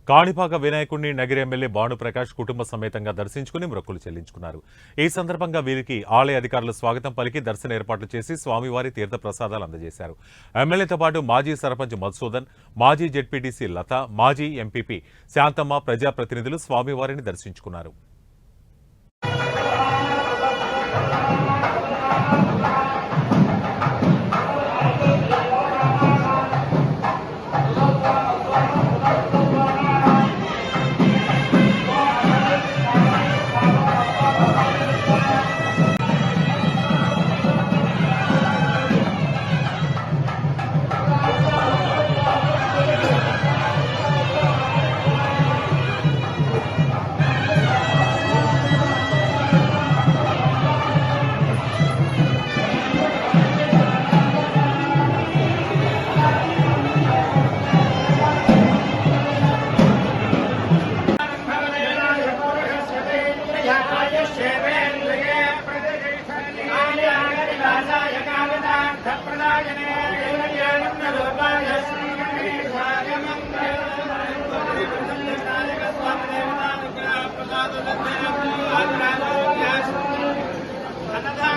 కాణిపాక వినాయకుడిని నగరి ఎమ్మెల్యే భానుప్రకాష్ కుటుంబ సమేతంగా దర్శించుకుని మొక్కులు చెల్లించుకున్నారు. ఈ సందర్భంగా వీరికి ఆలయ అధికారులు స్వాగతం పలికి దర్శన ఏర్పాట్లు చేసి స్వామివారి తీర్థ ప్రసాదాలు అందజేశారు. ఎమ్మెల్యేతో పాటు మాజీ సర్పంచ్ మధుసూదన్, మాజీ జెడ్పీటీసీ లత, మాజీ ఎంపీపీ శాంతమ్మ, ప్రజాప్రతినిధులు స్వామివారిని దర్శించుకున్నారు. ప్రసాద